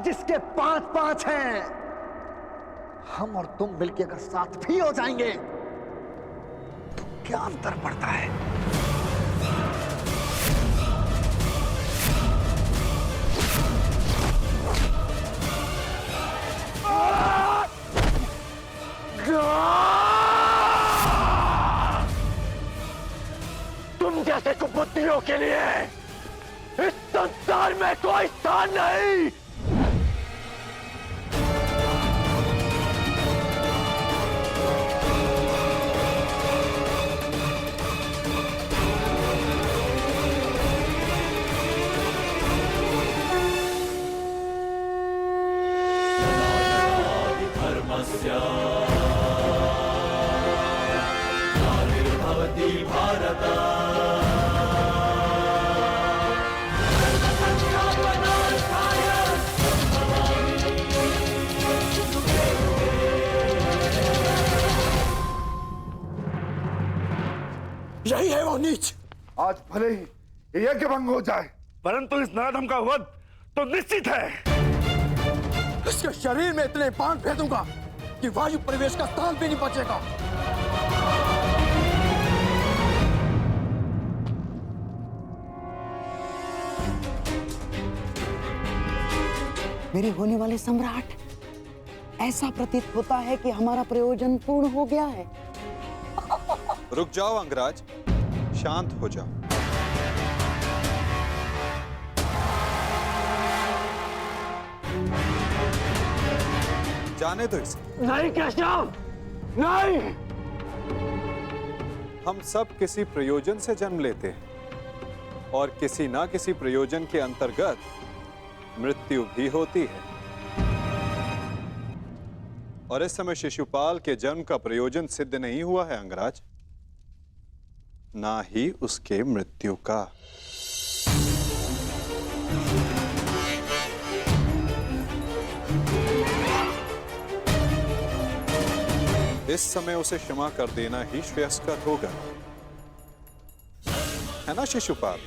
जिसके 5-5 हैं, हम और तुम मिलके अगर साथ भी हो जाएंगे तो क्या अंतर पड़ता है? तुम जैसे कुबुद्धियों के लिए इस संसार में कोई स्थान नहीं। यही है वो नीच। आज भले ही ये यज्ञ भंग हो जाए, परंतु इस नराधम का वध तो निश्चित है। इसके शरीर में इतने बाण फेंकूंगा कि वायु प्रवेश का स्थान भी नहीं बचेगा। मेरे होने वाले सम्राट, ऐसा प्रतीत होता है कि हमारा प्रयोजन पूर्ण हो गया है। रुक जाओ अंगराज, शांत हो जाओ। जाने दो इसे। नहीं केशव, नहीं। हम सब किसी प्रयोजन से जन्म लेते हैं और किसी ना किसी प्रयोजन के अंतर्गत मृत्यु भी होती है। और इस समय शिशुपाल के जन्म का प्रयोजन सिद्ध नहीं हुआ है अंगराज, ना ही उसके मृत्यु का। इस समय उसे क्षमा कर देना ही श्रेयस्कर होगा, है ना शिशुपाल?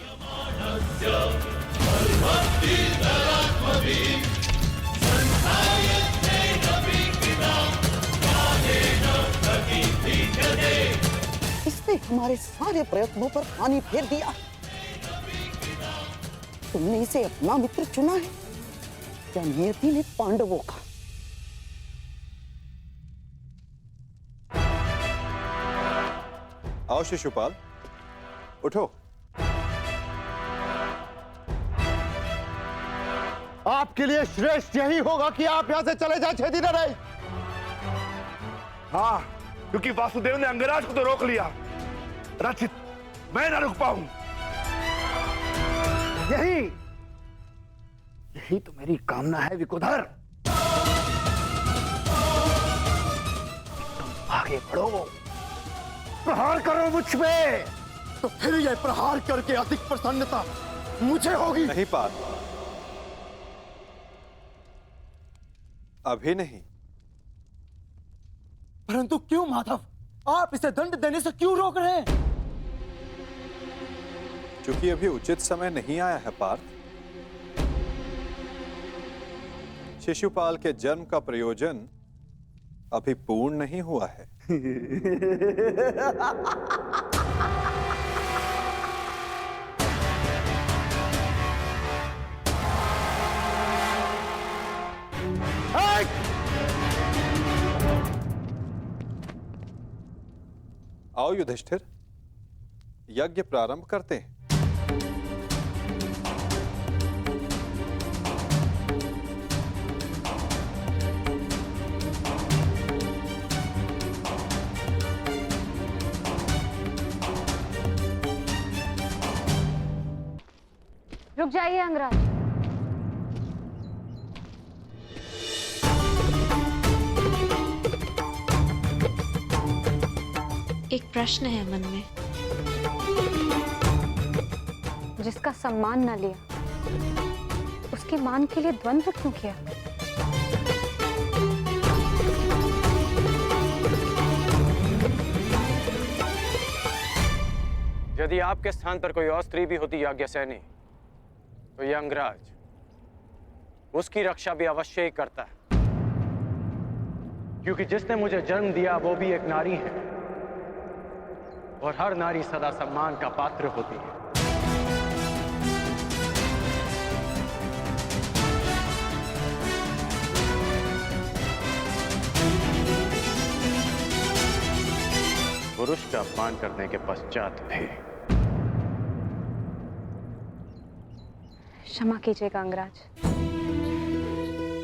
इसने हमारे सारे प्रयत्नों पर पानी फेर दिया। तुमने इसे अपना मित्र चुना है या नियति ने पांडवों का? आओ शिशुपाल, उठो। आपके लिए श्रेष्ठ यही होगा कि आप यहां से चले जाए, छेदी न रहे। हाँ, क्योंकि वासुदेव ने अंगराज को तो रोक लिया, रचित मैं ना रुक पाऊं। यही तो मेरी कामना है विकुधर। तुम आगे बढ़ो, प्रहार करो मुझ पे। तो फिर यह प्रहार करके अधिक प्रसन्नता मुझे होगी। नहीं पाल, अभी नहीं। परंतु क्यों माधव, आप इसे दंड देने से क्यों रोक रहे हैं? क्योंकि अभी उचित समय नहीं आया है पार्थ। शिशुपाल के जन्म का प्रयोजन अभी पूर्ण नहीं हुआ है। आओ युधिष्ठिर, यज्ञ प्रारंभ करते हैं। रुक जाइए अंगराज। एक प्रश्न है मन में। जिसका सम्मान न लिया, उसके मान के लिए द्वंद्व क्यों किया? यदि आपके स्थान पर कोई और स्त्री भी होती याज्ञसेनी, तो ये अंगराज उसकी रक्षा भी अवश्य ही करता है, क्योंकि जिसने मुझे जन्म दिया वो भी एक नारी है, और हर नारी सदा सम्मान का पात्र होती है। पुरुष का अपमान करने के पश्चात भी। क्षमा कीजिएगा अंगराज,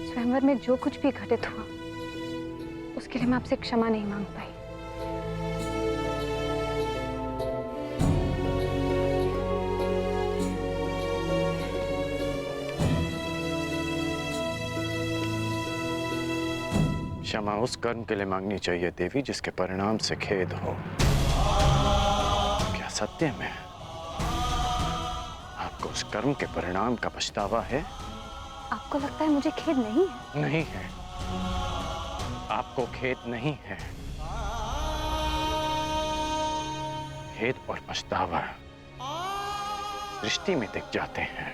स्वयंवर में जो कुछ भी घटित हुआ उसके लिए मैं आपसे क्षमा नहीं मांग पाई। क्षमा उस कर्म के लिए मांगनी चाहिए देवी जिसके परिणाम से खेद हो। क्या सत्य में आपको उस कर्म के परिणाम का पछतावा है? आपको लगता है मुझे खेद नहीं है? नहीं है, आपको खेद नहीं है। खेद और पछतावा दृष्टि में दिख जाते हैं,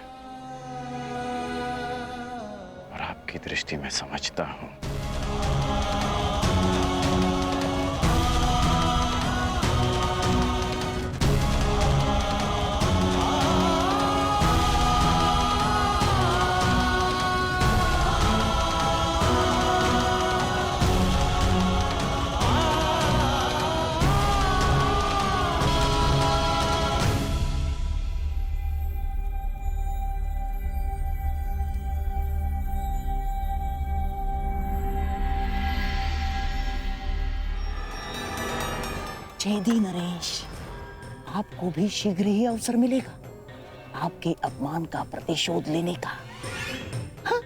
और आपकी दृष्टि में समझता हूं। छेदी नरेश, आपको भी शीघ्र ही अवसर मिलेगा आपके अपमान का प्रतिशोध लेने का। हाँ?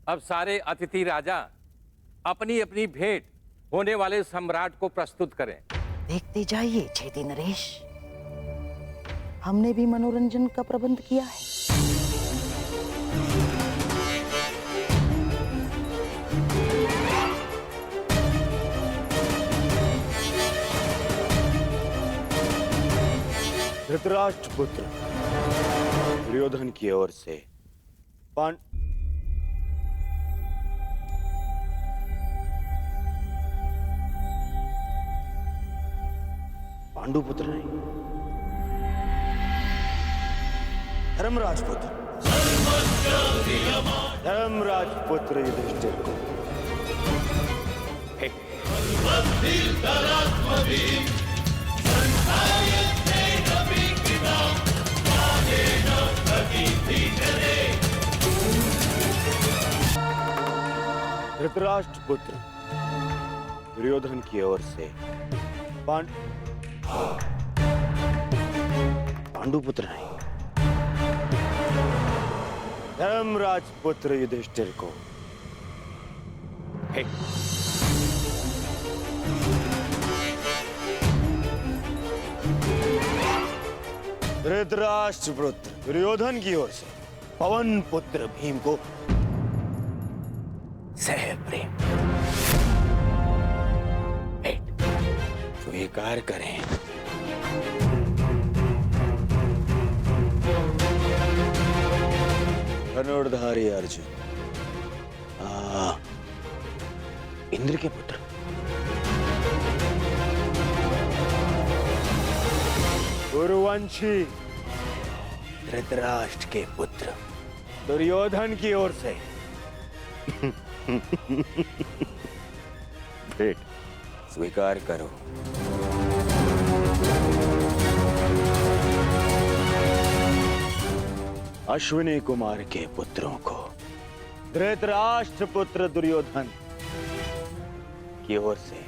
अब सारे अतिथि राजा अपनी अपनी भेंट होने वाले सम्राट को प्रस्तुत करें। देखते जाइए छेदी नरेश, हमने भी मनोरंजन का प्रबंध किया है। धृतराष्ट्र पुत्र दुर्योधन की ओर से पांडु पुत्र नहीं, धर्मराज पुत्र युधिष्ठिर को। धृतराष्ट्र पुत्र दुर्योधन की ओर से पांडु पुत्र नहीं, धर्मराज पुत्र युधिष्ठिर को। धृतराष्ट्र पुत्र दुर्योधन की ओर से पवन पुत्र भीम को सह प्रेम भेंट स्वीकार करें। धनुर्धारी अर्जुन, इंद्र के पुत्र, गुरुवंशी धृतराष्ट्र के पुत्र दुर्योधन की ओर से भेंट स्वीकार करो। अश्विनी कुमार के पुत्रों को धृतराष्ट्र पुत्र दुर्योधन की ओर से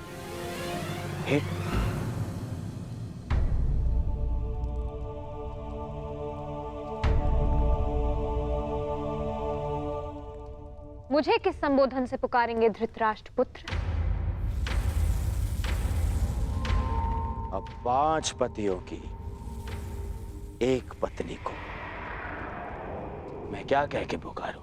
भेंट। मुझे किस संबोधन से पुकारेंगे धृतराष्ट्र पुत्र? अब 5 पतियों की एक पत्नी को मैं क्या कह के पुकारूं?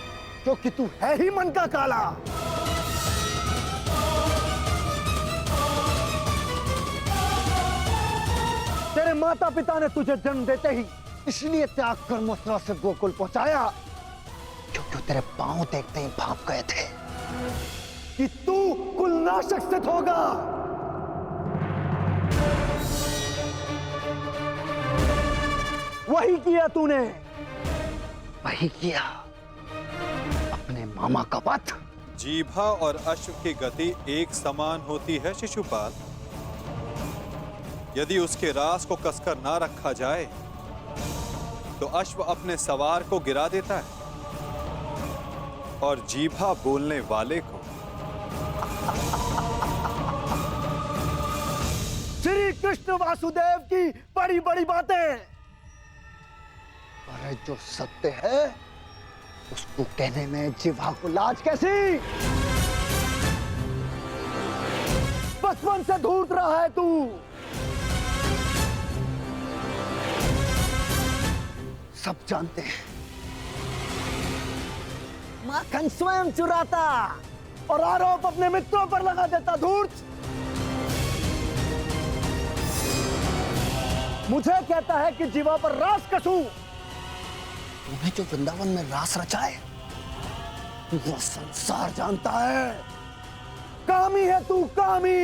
क्योंकि तू है ही मन का काला। तेरे माता पिता ने तुझे जन्म देते ही इसलिए त्याग कर मथुरा से गोकुल पहुंचाया क्योंकि तेरे पांव देखते ही भाप गए थे कि तू कुलनाशक सिद्ध होगा। वही किया तूने, वही किया, अपने मामा का वध। जीभा और अश्व की गति एक समान होती है शिशुपाल। यदि उसके रास को कसकर ना रखा जाए तो अश्व अपने सवार को गिरा देता है और जीभा बोलने वाले को। श्री कृष्ण वासुदेव की बड़ी बड़ी बातें, अरे जो सत्य है उसको कहने में जीभा को लाज कैसी? बचपन से धूर्त रहा है तू। सब जानते हैं माखन स्वयं चुराता और आरोप अपने मित्रों पर लगा देता। धूर्त मुझे कहता है कि जीवा पर रास कसूं। तूने जो वृंदावन में रास रचा है वो संसार जानता है। कामी है तू, कामी।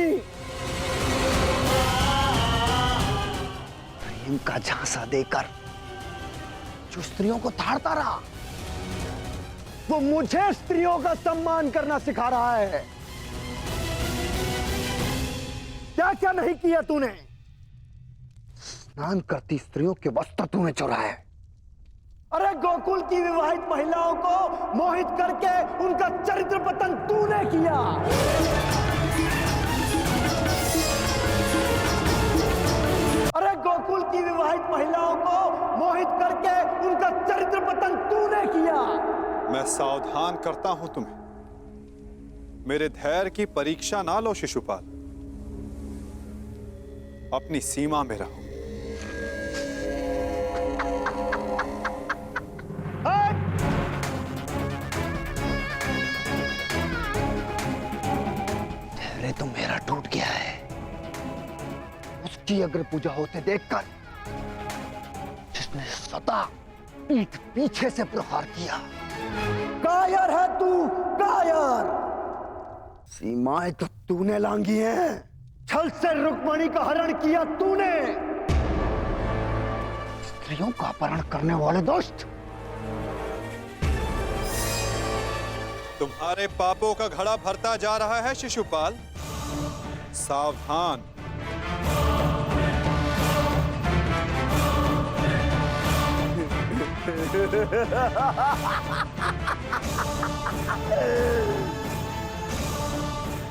प्रेम का झांसा देकर जो स्त्रियों को ताड़ता रहा वो मुझे स्त्रियों का सम्मान करना सिखा रहा है। क्या क्या नहीं किया तूने? स्नान करती स्त्रियों के वस्त्र तूने चुराए। अरे गोकुल की विवाहित महिलाओं को मोहित करके उनका चरित्र पतन तूने किया। अरे गोकुल की विवाहित महिलाओं को मोहित करके उनका चरित्र पतन तूने किया। मैं सावधान करता हूं तुम्हें, मेरे धैर्य की परीक्षा ना लो शिशुपाल। अपनी सीमा में रहो। धैर्य तो मेरा टूट गया है। उसकी अग्र पूजा होते देखकर जिसने सदा पीठ पीछे से प्रहार किया। कायर है तू, कायर। सीमाएं तो तूने लांघी हैं। छल से रुक्मणी का हरण किया तूने। स्त्रियों का अपहरण करने वाले दुष्ट। तुम्हारे पापों का घड़ा भरता जा रहा है शिशुपाल। सावधान।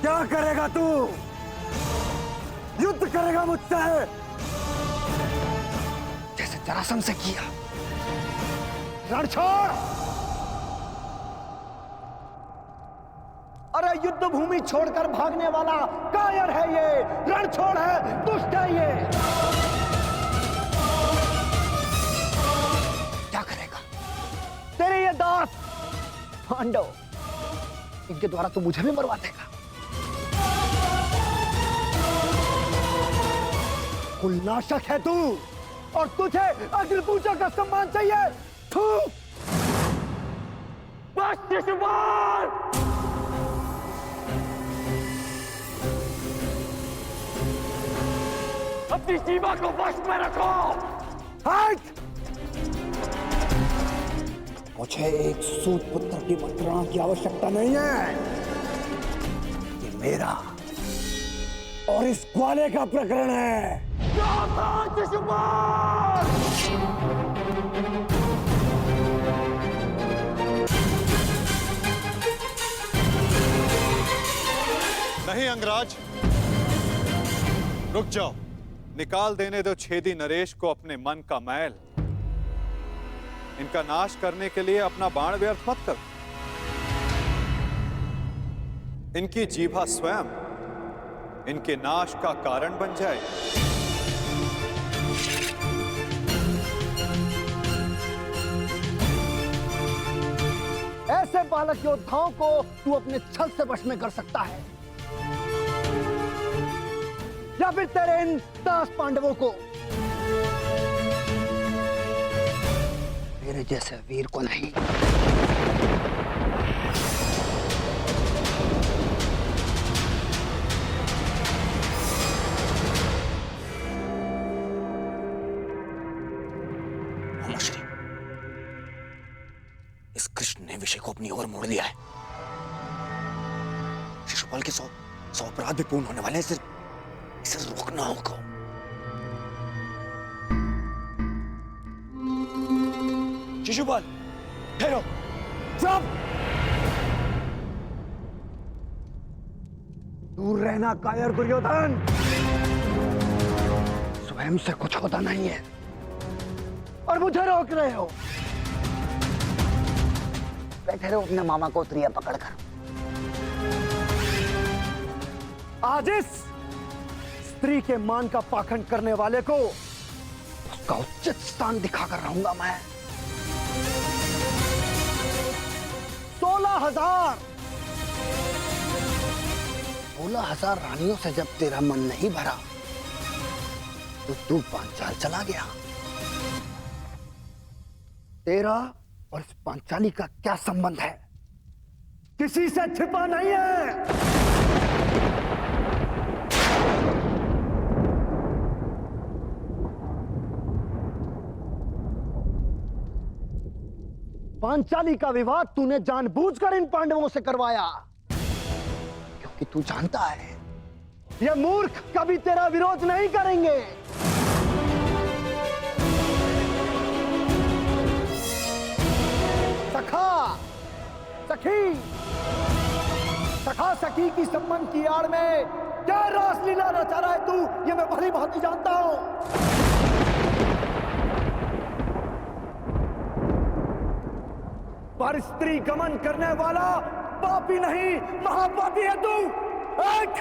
क्या करेगा तू? युद्ध करेगा मुझसे जैसे जरासंध से किया? रण छोड़। अरे युद्ध भूमि छोड़कर भागने वाला कायर है ये, रण छोड़ है, दुष्ट है ये। क्या करेगा तेरे ये दास पांडव? इनके द्वारा तो मुझे भी मरवा देगा। कुलनाशक है तू और तुझे अग्नि पूजा का सम्मान चाहिए। थू। बस शिशुपाल। अपनी सीमा को वश में रखो। हट। मुझे एक सूत पुत्र की मंत्रणा की आवश्यकता नहीं है। ये मेरा और इस ग्वाले का प्रकरण है। नहीं अंगराज, रुक जाओ। निकाल देने दो छेदी नरेश को अपने मन का मैल। इनका नाश करने के लिए अपना बाण व्यर्थ मत करो। इनकी जीभा स्वयं इनके नाश का कारण बन जाए। ऐसे बालक बालक योद्धाओं को तू अपने छल से वश में कर सकता है, या फिर तेरे इन 10 पांडवों को। मेरे जैसे वीर को नहीं। श्री, इस कृष्ण ने विषय को अपनी ओर मोड़ लिया है। शिशुपाल के 100 अपराध भी पूर्ण होने वाले हैं। इसे रोकना होगा। शिशुपाल, ठहरो। चुप! दूर रहना कायर दुर्योधन। स्वयं से कुछ होता नहीं है और मुझे रोक रहे हो। बैठे रहो अपने मामा को त्रिया पकड़कर। आज इस स्त्री के मान का पाखंड करने वाले को उसका उचित स्थान दिखाकर रहूंगा मैं। 16,000 रानियों से जब तेरा मन नहीं भरा तो तू पांचाल चला गया। तेरा और इस पांचाली का क्या संबंध है? किसी से छिपा नहीं है। पांचाली का विवाह तूने जानबूझकर इन पांडवों से करवाया, क्योंकि तू जानता है ये मूर्ख कभी तेरा विरोध नहीं करेंगे। सखा सखी, सखा सखी की संबंध की आड़ में क्या रासलीला रचा रहा है तू, ये मैं भली भांति जानता हूं। पर स्त्री गमन करने वाला पापी नहीं, महापापी है तू। एक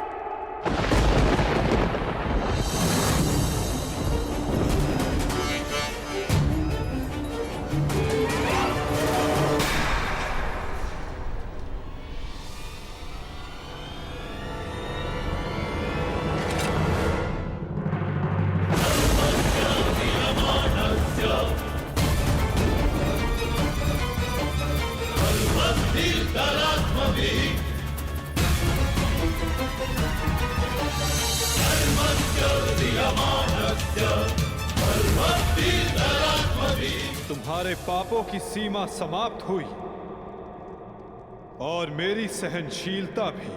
तुम्हारे पापों की सीमा समाप्त हुई और मेरी सहनशीलता भी।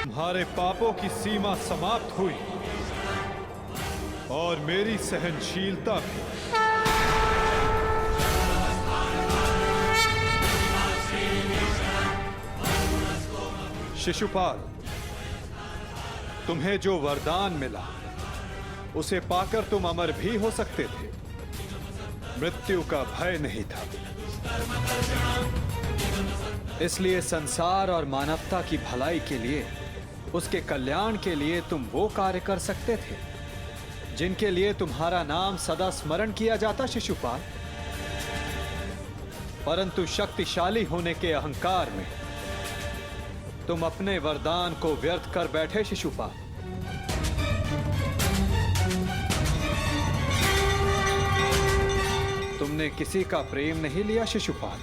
तुम्हारे पापों की सीमा समाप्त हुई और मेरी सहनशीलता भी। शिशुपाल, तुम्हें जो वरदान मिला उसे पाकर तुम अमर भी हो सकते थे। मृत्यु का भय नहीं था। इसलिए संसार और मानवता की भलाई के लिए, उसके कल्याण के लिए तुम वो कार्य कर सकते थे जिनके लिए तुम्हारा नाम सदा स्मरण किया जाता शिशुपाल। परंतु शक्तिशाली होने के अहंकार में तुम अपने वरदान को व्यर्थ कर बैठे शिशुपाल। तुमने किसी का प्रेम नहीं लिया शिशुपाल,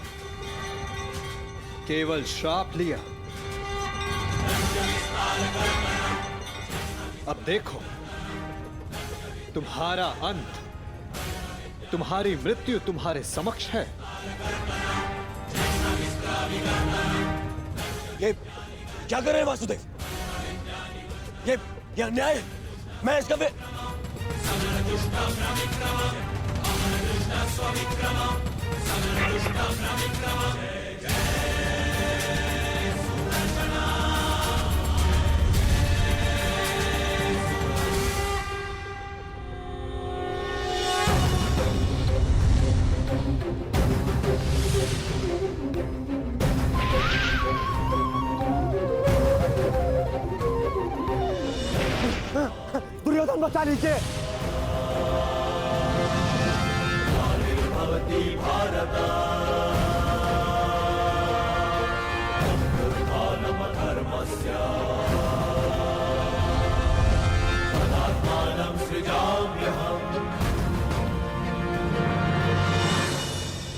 केवल श्राप लिया। अब देखो, तुम्हारा अंत, तुम्हारी मृत्यु तुम्हारे समक्ष है। ये क्या कर रहे हैं वासुदेव? ये अन्याय है। मैं इसका नीचे।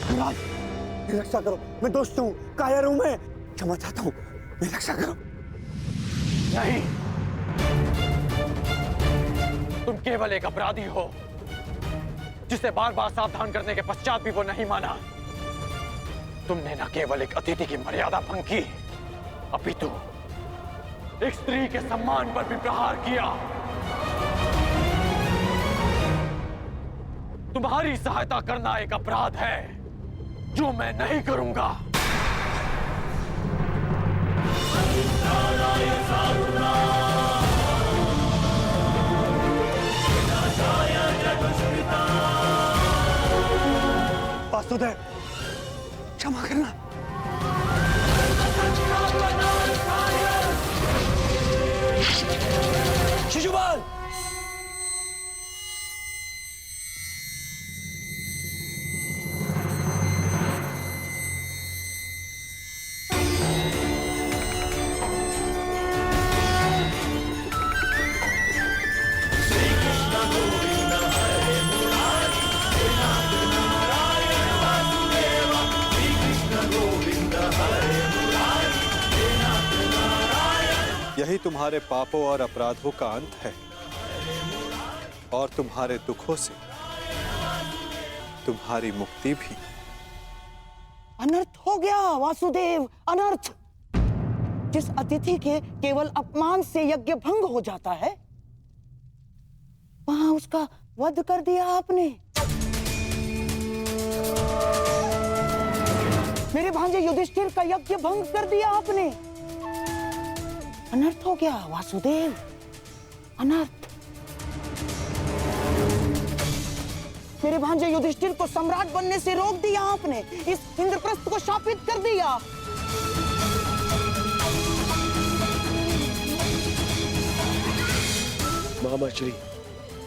महाराज, मेरी रक्षा करो, मैं दोस्त हूँ, कायर हूँ मैं, क्षमा चाहता हूँ, मेरी रक्षा करो। नहीं, तुम केवल एक अपराधी हो जिसे बार बार सावधान करने के पश्चात भी वो नहीं माना। तुमने न केवल एक अतिथि की मर्यादा भंग की, अपितु एक स्त्री के सम्मान पर भी प्रहार किया। तुम्हारी सहायता करना एक अपराध है जो मैं नहीं करूंगा। वासुदेव, क्षमा करना। शिशुपाल, यही तुम्हारे पापों और अपराधों का अंत है, और तुम्हारे दुखों से तुम्हारी मुक्ति भी। अनर्थ हो गया वासुदेव, अनर्थ। जिस अतिथि के केवल अपमान से यज्ञ भंग हो जाता है, वहां उसका वध कर दिया आपने। मेरे भांजे युधिष्ठिर का यज्ञ भंग कर दिया आपने। अनर्थ हो गया वासुदेव, अनर्थ। मेरे भांजे युधिष्ठिर को सम्राट बनने से रोक दिया आपने, इस इंद्रप्रस्थ को शापित कर दिया। मामा श्री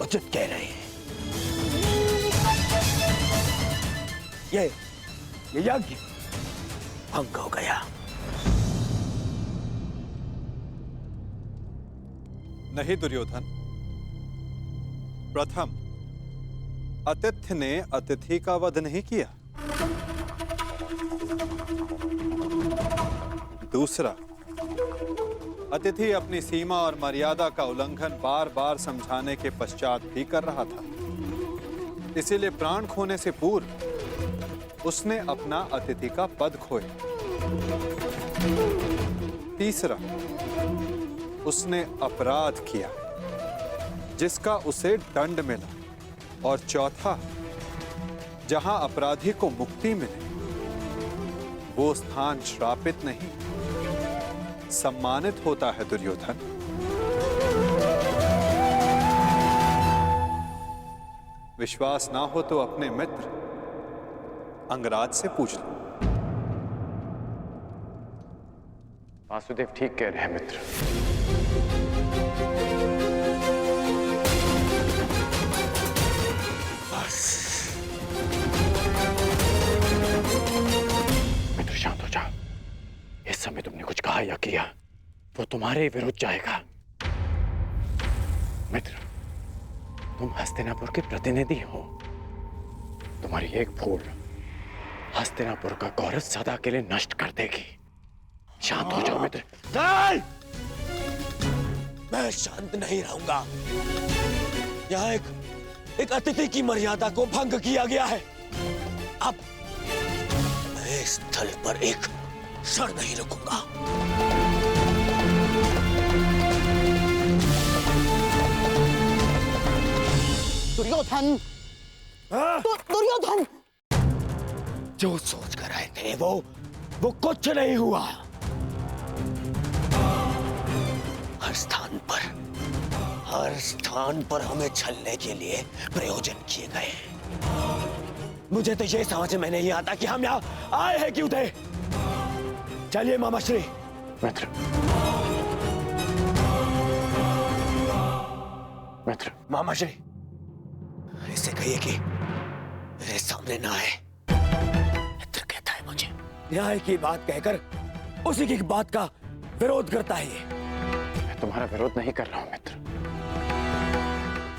उचित कह रहे हैं। ये यज्ञ भंग हो गया। नहीं दुर्योधन, प्रथम आतिथ्य ने अतिथि का वध नहीं किया। दूसरा, अतिथि अपनी सीमा और मर्यादा का उल्लंघन बार बार समझाने के पश्चात भी कर रहा था, इसीलिए प्राण खोने से पूर्व उसने अपना अतिथि का पद खोया। तीसरा, उसने अपराध किया जिसका उसे दंड मिला। और चौथा, जहां अपराधी को मुक्ति मिले वो स्थान श्रापित नहीं, सम्मानित होता है दुर्योधन। विश्वास ना हो तो अपने मित्र अंगराज से पूछ लो। वासुदेव ठीक कह रहे हैं मित्र। मित्र शांत हो जाओ। इस समय तुमने कुछ कहा या किया वो तुम्हारे विरुद्ध जाएगा। मित्र, तुम हस्तिनापुर के प्रतिनिधि हो। तुम्हारी एक भूल हस्तिनापुर का गौरव सदा के लिए नष्ट कर देगी। शांत हो जाओ मित्र। नहीं, मैं शांत नहीं रहूंगा। यहाँ एक अतिथि की मर्यादा को भंग किया गया है। अब मैं इस स्थल पर एक क्षण नहीं रुकूंगा। दुर्योधन, दुर्योधन, जो सोच कर आए थे वो कुछ नहीं हुआ। हर स्थान पर हमें छलने के लिए प्रयोजन किए गए। मुझे तो ये समझ में नहीं आता कि हम यहाँ आए हैं क्यों थे। चलिए मामाश्री। मित्र, मित्र, मामा जी, इसे कहिए कि मेरे सामने ना आए। मित्र कहता है मुझे न्याय की बात कहकर उसी की बात का विरोध करता है ये। मैं तुम्हारा विरोध नहीं कर रहा हूं मित्र,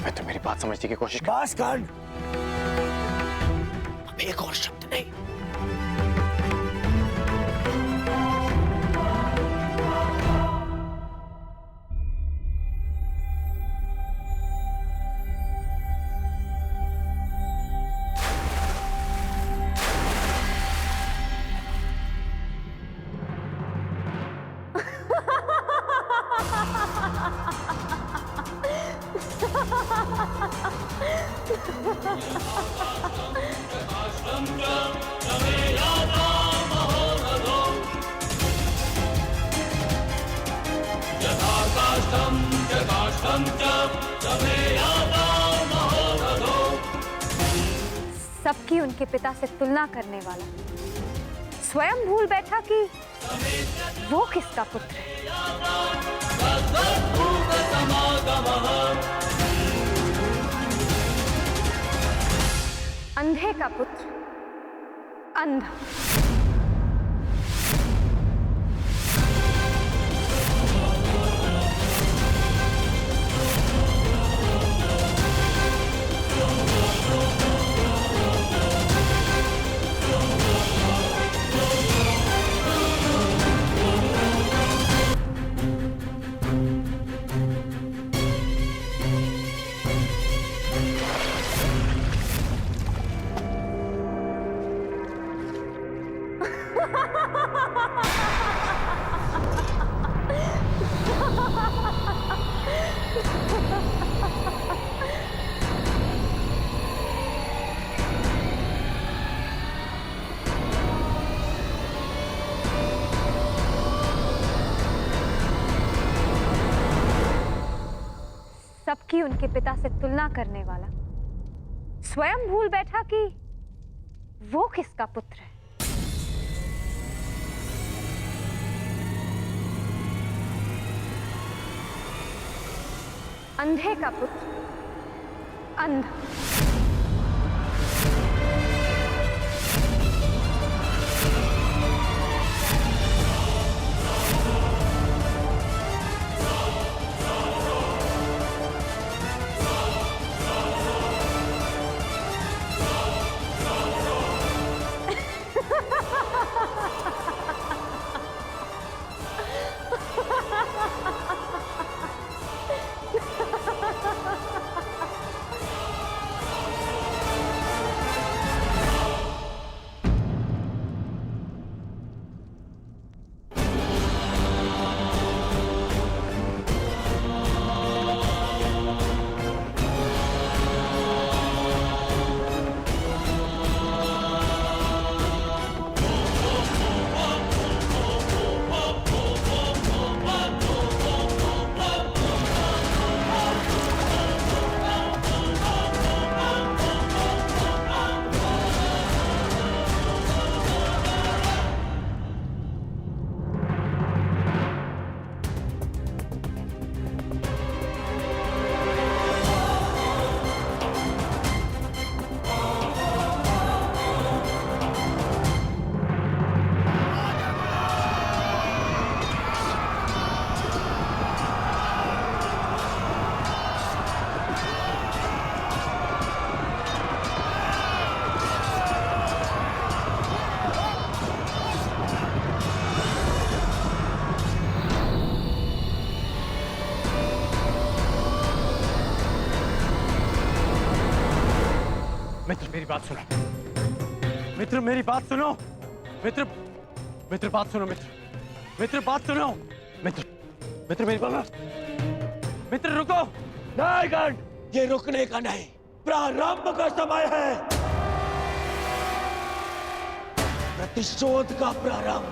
मैं तो मेरी बात समझने की कोशिश कर। बस कांड, अब एक और शब्द नहीं। सबकी उनके पिता से तुलना करने वाला स्वयं भूल बैठा कि वो किसका पुत्र है। अंधे का पुत्र अंधा। सबकी उनके पिता से तुलना करने वाला स्वयं भूल बैठा कि वो किसका पुत्र है। अंधे का पुत्र अंधा। मित्र मेरी बात सुनो, मित्र मेरी बात सुनो, मित्र मित्र बात सुनो, मित्र बात सुनो, मित्र मेरी बात, मित्र रुको। नहीं गण, ये रुकने का नहीं, प्रारंभ का समय है। प्रतिशोध का प्रारंभ।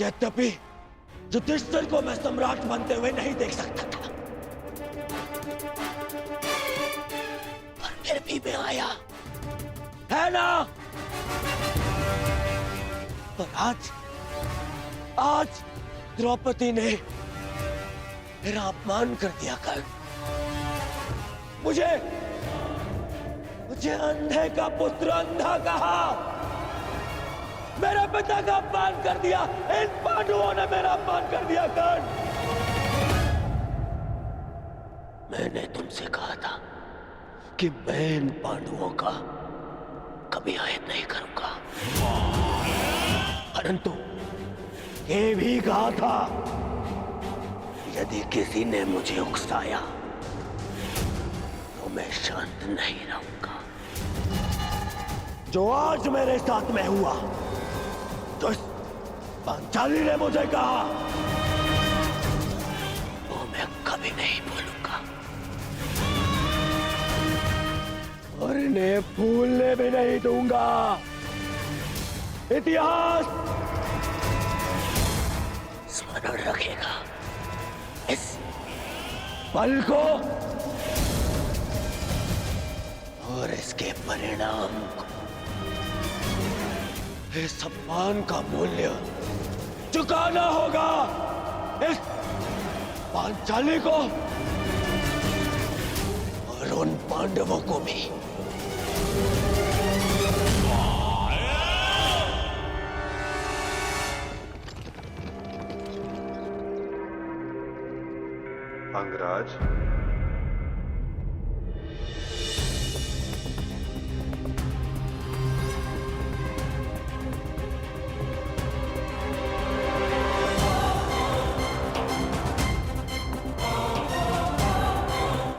यद्यपि युधिष्ठिर को मैं सम्राट बनते हुए नहीं देख सकता था, पर फिर भी मैं आया, है ना? पर आज द्रौपदी ने मेरा अपमान कर दिया। कल मुझे मुझे अंधे का पुत्र अंधा कहा, मेरे पिता का अपमान कर दिया। इन पांडवों ने मेरा अपमान कर दिया। कर्ण, मैंने तुमसे कहा था कि मैं इन पांडवों का कभी आयत नहीं करूंगा, परंतु ये भी कहा था यदि किसी ने मुझे उकसाया तो मैं शांत नहीं रहूंगा। जो आज मेरे साथ में हुआ, तो इस पांचाली ने मुझे कहा, वो मैं कभी नहीं भूलूंगा और इन्हें भूलने भी नहीं दूंगा। इतिहास स्मरण रखेगा इस पल को और इसके परिणाम को। इस अपमान का मूल्य चुकाना होगा इस पांचाली को और उन पांडवों को भी। अंगराज,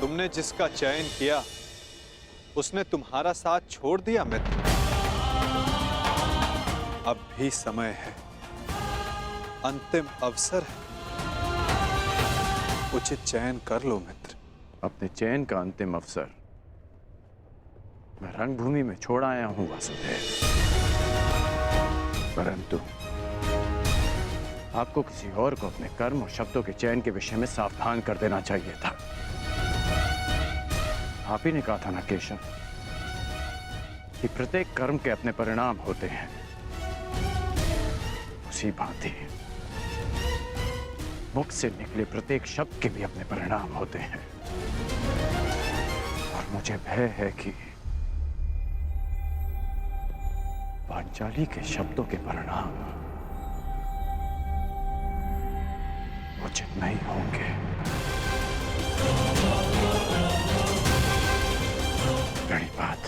तुमने जिसका चयन किया उसने तुम्हारा साथ छोड़ दिया मित्र। अब भी समय है, अंतिम अवसर है, उचित चयन कर लो मित्र। अपने चयन का अंतिम अवसर मैं रंगभूमि में छोड़ आया हूं वासुदेव, परंतु आपको किसी और को अपने कर्म और शब्दों के चयन के विषय में सावधान कर देना चाहिए था। आप ही ने कहा था ना केशव कि प्रत्येक कर्म के अपने परिणाम होते हैं, उसी भांति मुख से निकले प्रत्येक शब्द के भी अपने परिणाम होते हैं। और मुझे भय है कि पांचाली के शब्दों के परिणाम उचित नहीं होंगे। बड़ी बात।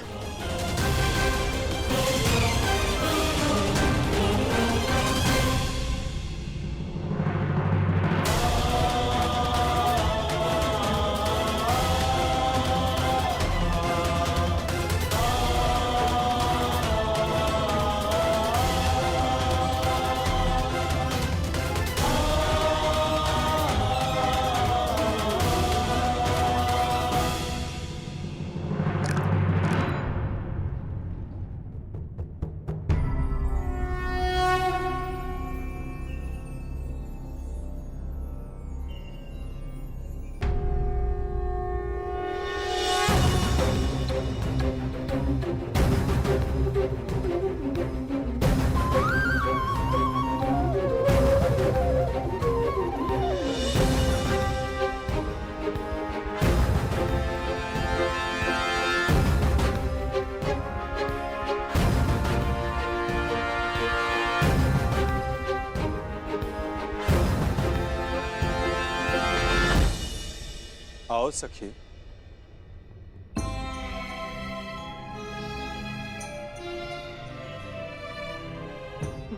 आओ सखी।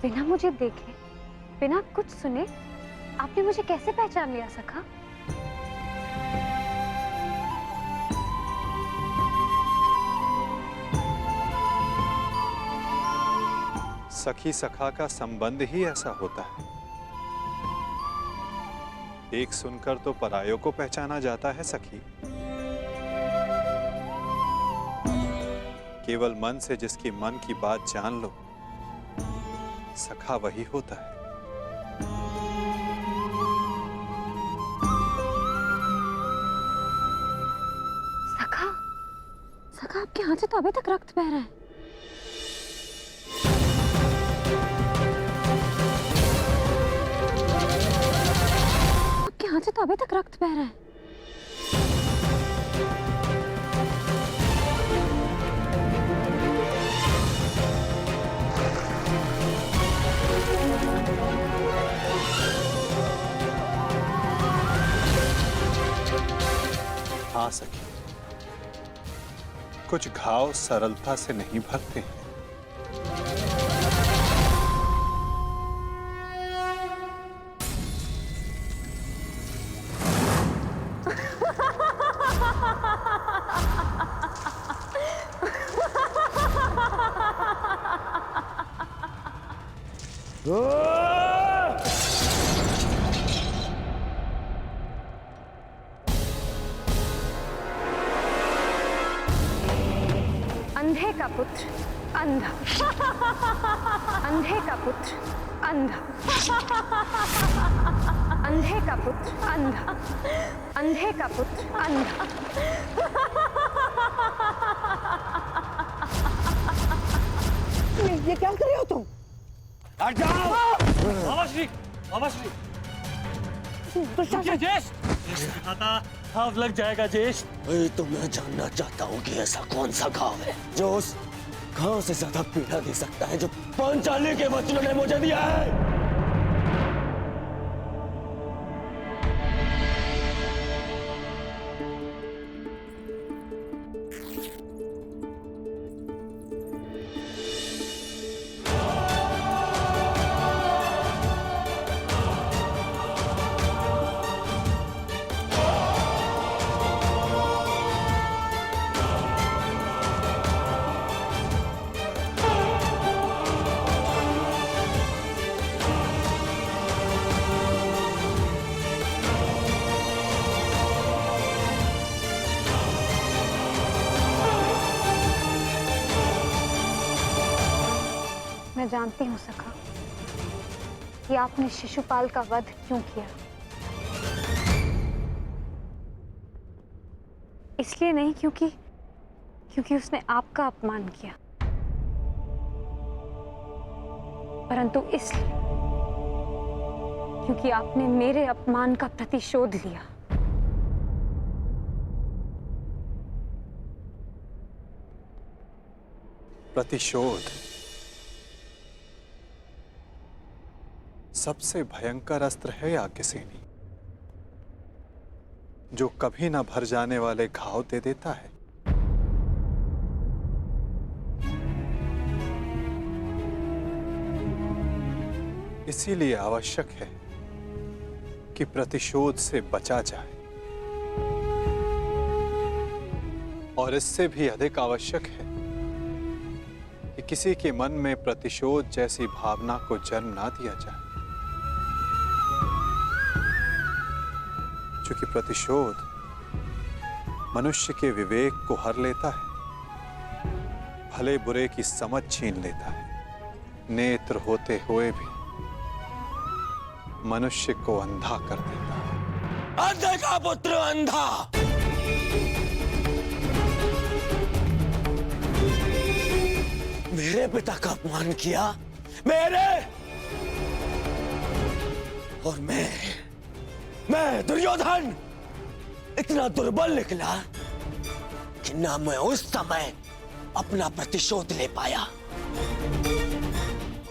बिना मुझे देखे, बिना कुछ सुने आपने मुझे कैसे पहचान लिया सखा? सखी सखा का संबंध ही ऐसा होता है, एक सुनकर तो परायों को पहचाना जाता है सखी। केवल मन से जिसकी मन की बात जान लो, सखा वही होता है। सखा, सखा आपके हाथ से तो अभी तक रक्त बह रहा है। आपके हाथ से तो अभी तक रक्त बह रहा है। मां सखी, कुछ घाव सरलता से नहीं भरते हैं। अंधे का पुत्र अंधा, अंधे का पुत्र अंधा, अंधे का पुत्र अंधा, अंधे का पुत्र अंधा। ये क्या कर रहे हो तुम? हट जाओ! बाबा श्री, बाबा श्री, रुकिए ज्येष्ठ। घाव लग जाएगा ज्येष्ठ। वही तो मैं जानना चाहता हूँ कि ऐसा कौन सा घाव है जो उस घाव से ज्यादा पीड़ा दे सकता है जो पांचाली के वचनों ने मुझे दिया है। मैं जानती हूँ सखा कि आपने शिशुपाल का वध क्यों किया। इसलिए नहीं क्योंकि उसने आपका अपमान किया, परंतु इसलिए क्योंकि आपने मेरे अपमान का प्रतिशोध लिया। प्रतिशोध सबसे भयंकर अस्त्र है याज्ञसेनी, जो कभी ना भर जाने वाले घाव दे देता है। इसीलिए आवश्यक है कि प्रतिशोध से बचा जाए, और इससे भी अधिक आवश्यक है कि किसी के मन में प्रतिशोध जैसी भावना को जन्म ना दिया जाए, क्योंकि प्रतिशोध मनुष्य के विवेक को हर लेता है, भले बुरे की समझ छीन लेता है, नेत्र होते हुए भी मनुष्य को अंधा कर देता है। अंधे का पुत्र अंधा! मेरे पिता का अपमान किया, मेरे, और मैं दुर्योधन इतना दुर्बल निकला कि ना मैं उस समय अपना प्रतिशोध ले पाया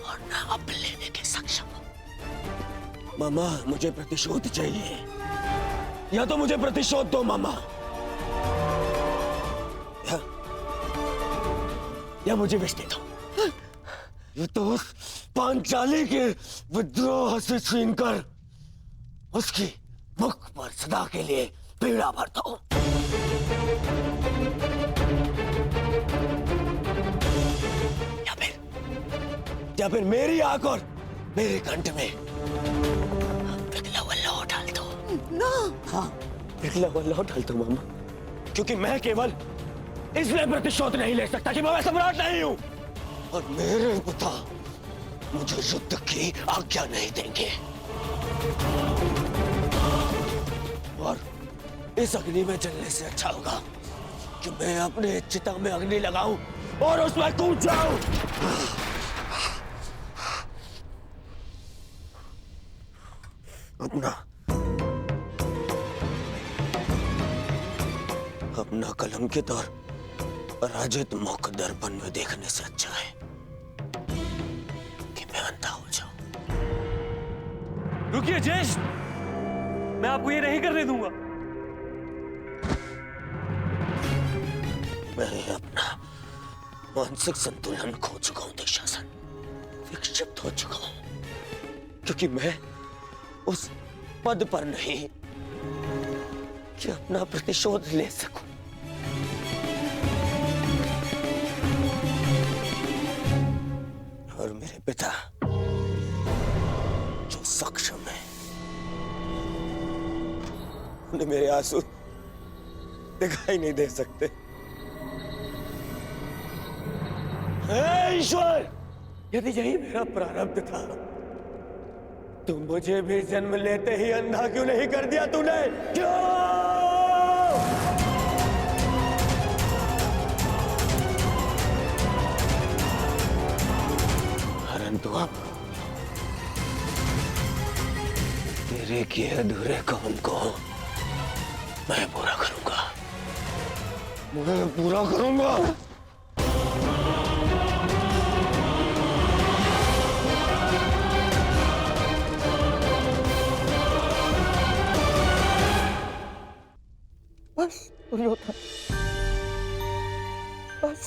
और ना अब लेने के सक्षम हूं। मामा, मुझे प्रतिशोध चाहिए, या तो मुझे प्रतिशोध दो मामा, या मुझे बेच दे दो। ये तो उस पांचाली के विद्रोह से छीनकर उसकी मुख पर सदा के लिए पीड़ा भरता हूं। या फिर मेरी आंख और मेरे कंठ में पिघला हुआ लौह डाल दो ना। हाँ, पिघला हुआ लौह डाल दो मामा, क्योंकि मैं केवल इसलिए प्रतिशोध नहीं ले सकता कि मैं सम्राट नहीं हूं, और मेरे पिता मुझे युद्ध की आज्ञा नहीं देंगे। और इस अग्नि में जलने से अच्छा होगा कि मैं अपने चिता में अग्नि लगाऊं और उसमें कूद जाऊं। अपना कलंकित और पराजित मुख दर्पण में देखने से अच्छा है कि मैं अंधा हो जाऊं। रुकिए ज्येष्ठ, मैं आपको ये नहीं करने दूंगा। मैं अपना मानसिक संतुलन खो चुका हूं दुशासन, विक्षिप्त हो चुका हूं, क्योंकि मैं उस पद पर नहीं कि अपना प्रतिशोध ले सकूं। और मेरे पिता जो सक्षम है, उन्हें मेरे आंसू दिखाई नहीं दे सकते। हे ईश्वर, यदि यही मेरा प्रारब्ध था, तुम मुझे भी जन्म लेते ही अंधा क्यों नहीं कर दिया तूने? क्यों? परंतु अब तेरे किए अधूरे काम को मैं पूरा करूंगा, मैं पूरा करूंगा। बस दुर्योधन, बस।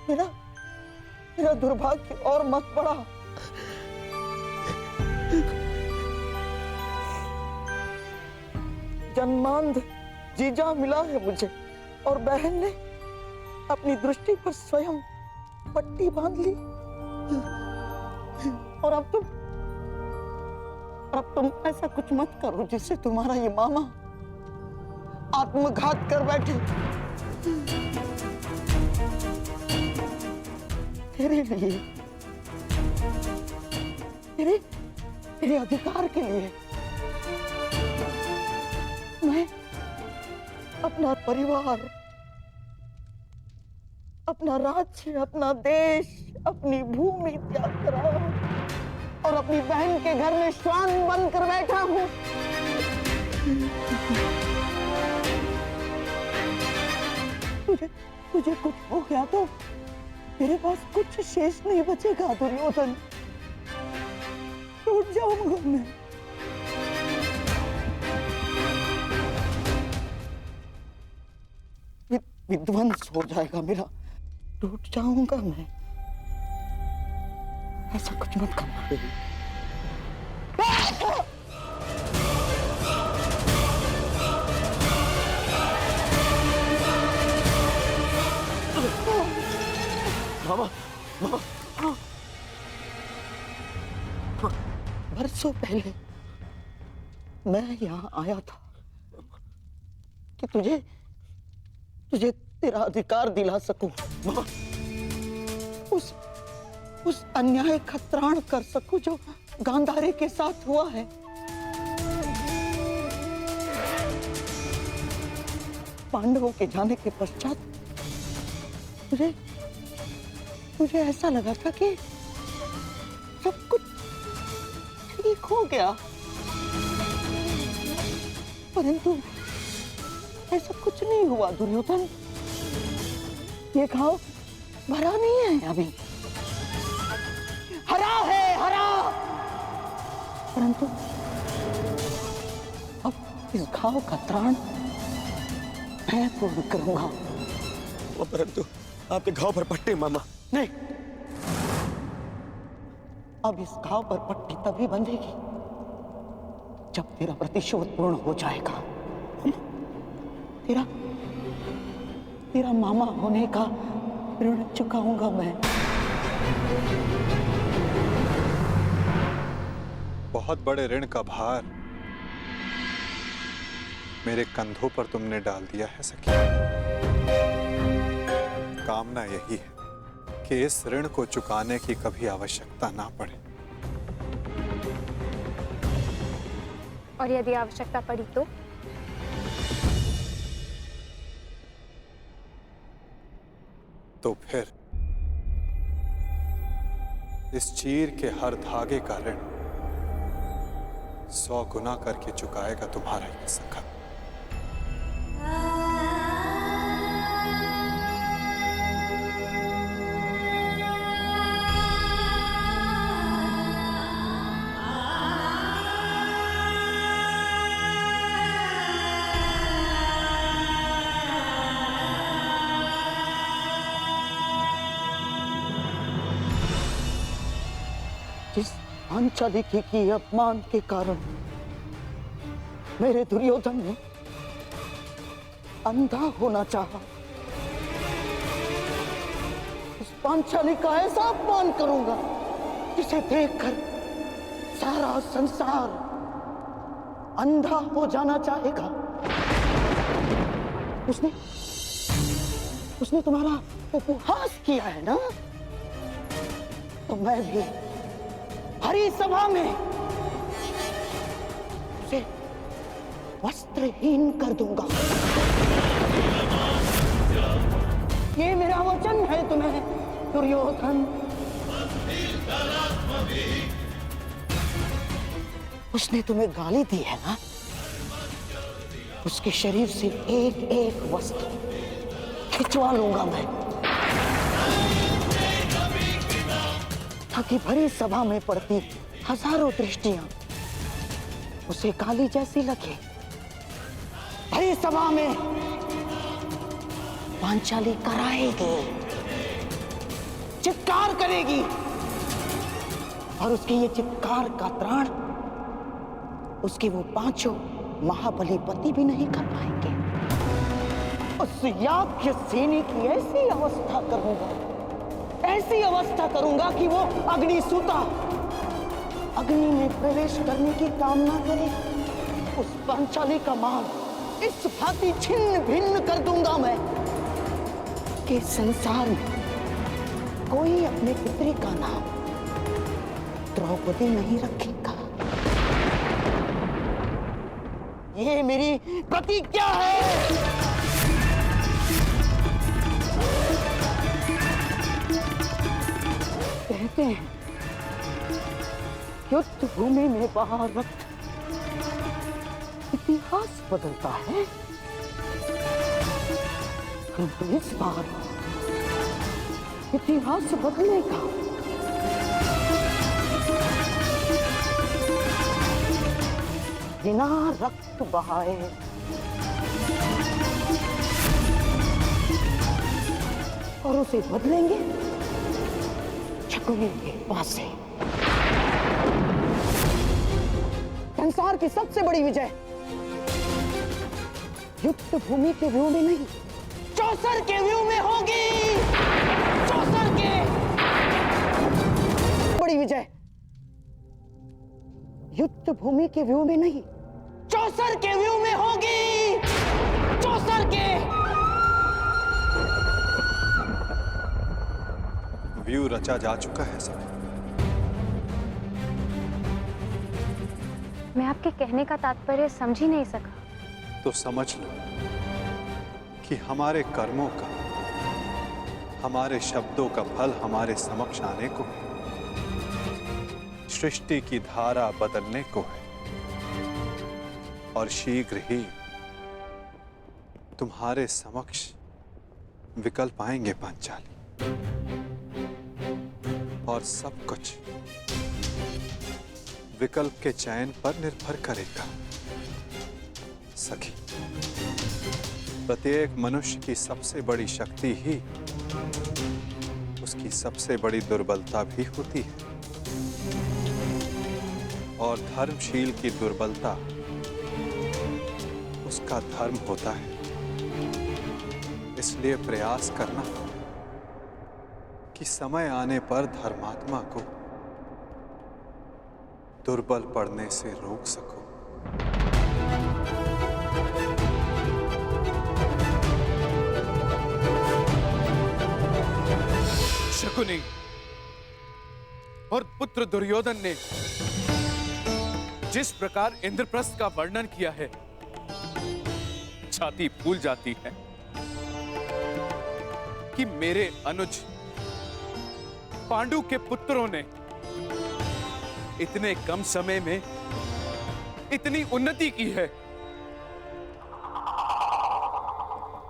मेरा दुर्भाग्य और मत बढ़ा। जन्मांध जीजा मिला है मुझे, और बहन ने अपनी दृष्टि पर स्वयं पट्टी बांध ली। और अब तुम ऐसा कुछ मत करो जिससे तुम्हारा ये मामा आत्मघात कर बैठे। तेरे लिए, तेरे अधिकार के लिए मैं अपना परिवार, अपना राज्य, अपना देश, अपनी भूमि त्याग कर रहा हूं और अपनी बहन के घर में श्वान बनकर बैठा हूं। तुझे कुछ हो गया तो तेरे पास कुछ शेष नहीं बचेगा दुर्योधन। टूट जाऊंगा मैं। विध्वंस हो जाएगा मेरा, टूट जाऊंगा मैं। ऐसा कुछ मत करना। मामा, मामा। बरसों पहले मैं यहाँ आया था कि तुझे तेरा अधिकार दिला सकूं, उस अन्याय का त्राण कर सकूं जो गांधारी के साथ हुआ है। पांडवों के जाने के पश्चात मुझे ऐसा लगा था कि सब कुछ ठीक हो गया, परंतु ऐसा कुछ नहीं हुआ दुर्योधन। ये घाव भरा नहीं है अभी, हरा है, हरा। परंतु अब इस घाव का त्राण मैं पूर्ण करूंगा। परंतु आपके घाव पर पट्टी मामा। नहीं, अब इस घाव पर पट्टी तभी बंधेगी जब तेरा प्रतिशोध पूर्ण हो जाएगा। तेरा मामा होने का ऋण चुकाऊंगा मैं। बहुत बड़े ऋण का भार मेरे कंधों पर तुमने डाल दिया है सखी। कामना यही है कि इस ऋण को चुकाने की कभी आवश्यकता ना पड़े। और यदि आवश्यकता पड़ी तो फिर इस चीर के हर धागे का ऋण 100 गुना करके चुकाएगा तुम्हारा ये सखा। जिस पांचाली के अपमान के कारण मेरे दुर्योधन ने अंधा होना चाहा, उस पांचाली का ऐसा अपमान करूंगा जिसे देखकर सारा संसार अंधा हो जाना चाहेगा। उसने तुम्हारा उपहास किया है ना, तो मैं भी हरी सभा में उसे वस्त्रहीन कर दूंगा। ये मेरा वचन है तुम्हें दुर्योधन। उसने तुम्हें गाली दी है ना, उसके शरीर से एक एक वस्त्र खिंचवा लूंगा मैं, ताकि भरी सभा में पड़ती हजारों दृष्टियां उसे काली जैसी लगे। भरी सभा में पांचाली कराएगी, चित्कार करेगी, और उसके ये चित्कार का त्राण उसके वो पांचों महाबली पति भी नहीं कर पाएंगे। उस याज्ञ सेनी की ऐसी अवस्था करूंगा कि वो अग्निसूता अग्नि में प्रवेश करने की कामना करे। उस पांचाली का मान इस भांति छिन्न भिन्न कर दूंगा मैं कि संसार में कोई अपने पुत्री का नाम द्रौपदी नहीं रखेगा। ये मेरी प्रतिज्ञा है। कहते हैं युद्ध भूमि में महारथ इतिहास बदलता है, परंतु इस बार इतिहास बदलेगा। बिना रक्त बहाए और उसे बदलेंगे शकुनी के पास से। संसार की सबसे बड़ी विजय युद्ध भूमि के व्यू में नहीं, चौसर के व्यू में होगी। चौसर के बड़ी विजय युद्ध भूमि के व्यू में नहीं, चौसर के व्यू में होगी। चौसर के व्यू रचा जा चुका है सब। मैं आपके कहने का तात्पर्य समझ ही नहीं सका। तो समझ लो कि हमारे कर्मों का, हमारे शब्दों का फल हमारे समक्ष आने को, सृष्टि की धारा बदलने को है, और शीघ्र ही तुम्हारे समक्ष विकल्प आएंगे पांचाली, और सब कुछ विकल्प के चयन पर निर्भर करेगा। सखी, प्रत्येक मनुष्य की सबसे बड़ी शक्ति ही उसकी सबसे बड़ी दुर्बलता भी होती है, और धर्मशील की दुर्बलता उसका धर्म होता है। इसलिए प्रयास करना कि समय आने पर धर्मात्मा को दुर्बल पड़ने से रोक सको। शकुनी और पुत्र दुर्योधन ने जिस प्रकार इंद्रप्रस्थ का वर्णन किया है, छाती फूल जाती है कि मेरे अनुज पांडु के पुत्रों ने इतने कम समय में इतनी उन्नति की है।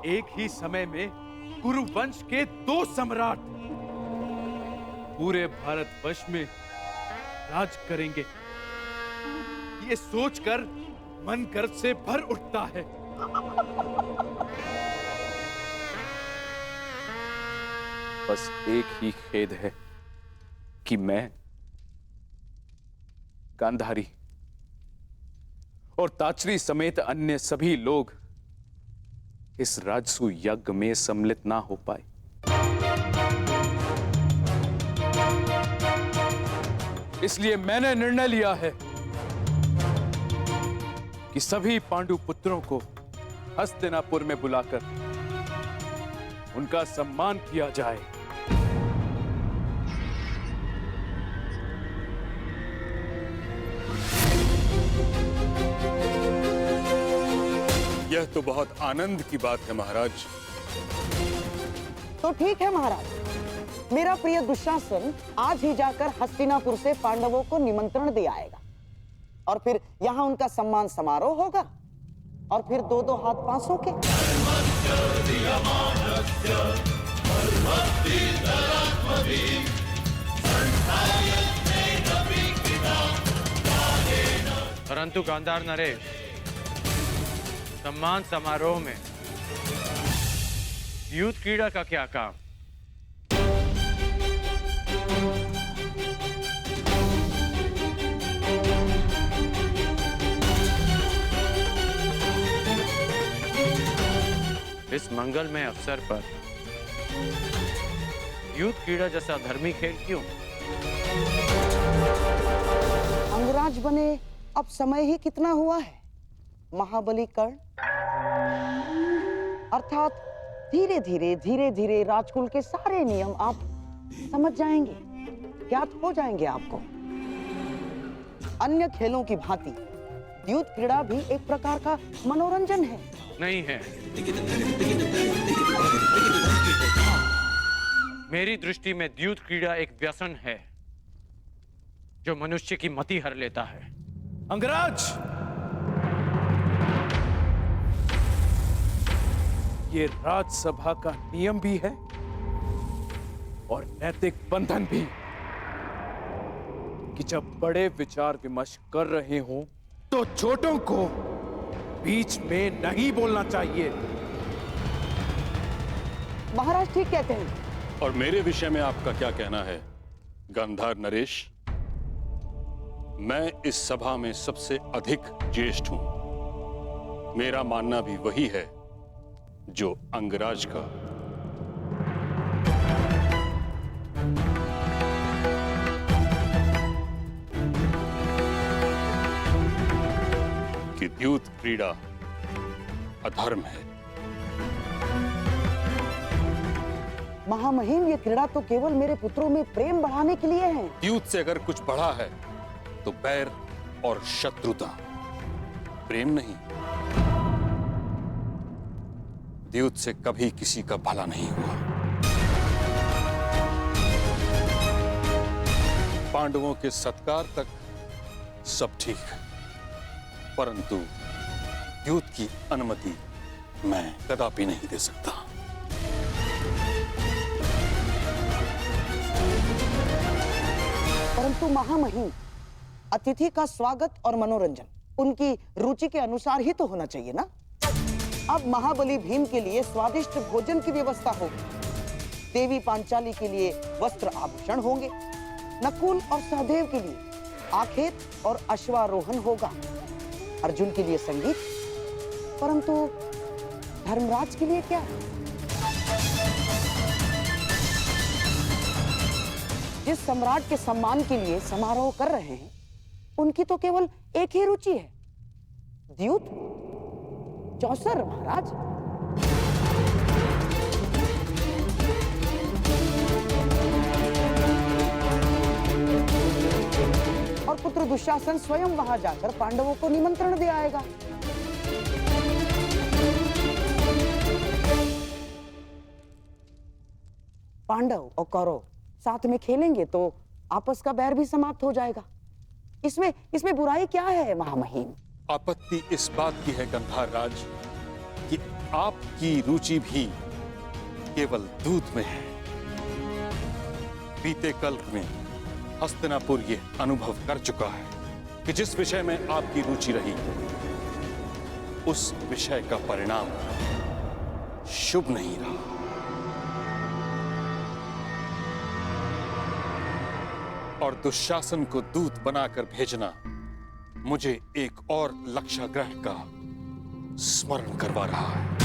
एक ही समय में कुरु वंश के 2 सम्राट पूरे भारतवर्ष में राज करेंगे। ये सोचकर मन गर्व से भर उठता है। बस एक ही खेद है कि मैं गांधारी और ताचरी समेत अन्य सभी लोग इस राजसू यज्ञ में सम्मिलित ना हो पाए। इसलिए मैंने निर्णय लिया है कि सभी पांडु पुत्रों को हस्तिनापुर में बुलाकर उनका सम्मान किया जाए। यह तो बहुत आनंद की बात है महाराज। तो ठीक है महाराज, मेरा प्रिय दुशासन आज ही जाकर हस्तिनापुर से पांडवों को निमंत्रण दे आएगा और फिर यहाँ उनका सम्मान समारोह होगा और फिर दो दो हाथ पांसों के। परंतु गांधार नरेश, सम्मान समारोह में युद्ध क्रीड़ा का क्या काम? इस मंगलमय अवसर पर युद्ध क्रीड़ा जैसा धर्मी खेल क्यों? अंगराज बने अब समय ही कितना हुआ है महाबली कर्ण, अर्थात धीरे धीरे राजकुल के सारे नियम आप समझ जाएंगे, ज्ञात हो जाएंगे आपको। अन्य खेलों की भांति युद्ध क्रीड़ा भी एक प्रकार का मनोरंजन है। नहीं है। मेरी दृष्टि में युद्ध क्रीड़ा एक व्यसन है जो मनुष्य की मति हर लेता है। अंगराज, ये राजसभा का नियम भी है और नैतिक बंधन भी कि जब बड़े विचार विमर्श कर रहे हों तो छोटों को बीच में नहीं बोलना चाहिए। महाराज ठीक कहते हैं। और मेरे विषय में आपका क्या कहना है गांधार नरेश? मैं इस सभा में सबसे अधिक ज्येष्ठ हूं। मेरा मानना भी वही है जो अंगराज का। कि युद्ध क्रीड़ा अधर्म है। महामहिम, ये क्रीड़ा तो केवल मेरे पुत्रों में प्रेम बढ़ाने के लिए है। युद्ध से अगर कुछ बढ़ा है तो बैर और शत्रुता, प्रेम नहीं। युद्ध से कभी किसी का भला नहीं हुआ। पांडवों के सत्कार तक सब ठीक है, परंतु युद्ध की अनुमति मैं कदापि नहीं दे सकता। परंतु महामहिम, अतिथि का स्वागत और मनोरंजन उनकी रुचि के अनुसार ही तो होना चाहिए ना। अब महाबली भीम के लिए स्वादिष्ट भोजन की व्यवस्था होगी, देवी पांचाली के लिए वस्त्र आभूषण होंगे, नकुल और सहदेव के लिए आखेट और अश्वारोहण होगा, अर्जुन के लिए संगीत, परंतु धर्मराज के लिए क्या? जिस सम्राट के सम्मान के लिए समारोह कर रहे हैं उनकी तो केवल एक ही रुचि है, द्यूत चौसर महाराज। और पुत्र दुशासन स्वयं वहां जाकर पांडवों को निमंत्रण दे आएगा। पांडव और कौरव साथ में खेलेंगे तो आपस का बैर भी समाप्त हो जाएगा। इसमें बुराई क्या है महामहिम? आपत्ति इस बात की है गंधार राज कि आपकी रुचि भी केवल दूध में है। बीते कल में हस्तिनापुर ये अनुभव कर चुका है कि जिस विषय में आपकी रुचि रही उस विषय का परिणाम शुभ नहीं रहा। और दुशासन को दूत बनाकर भेजना मुझे एक और लक्षाग्रह का स्मरण करवा रहा है।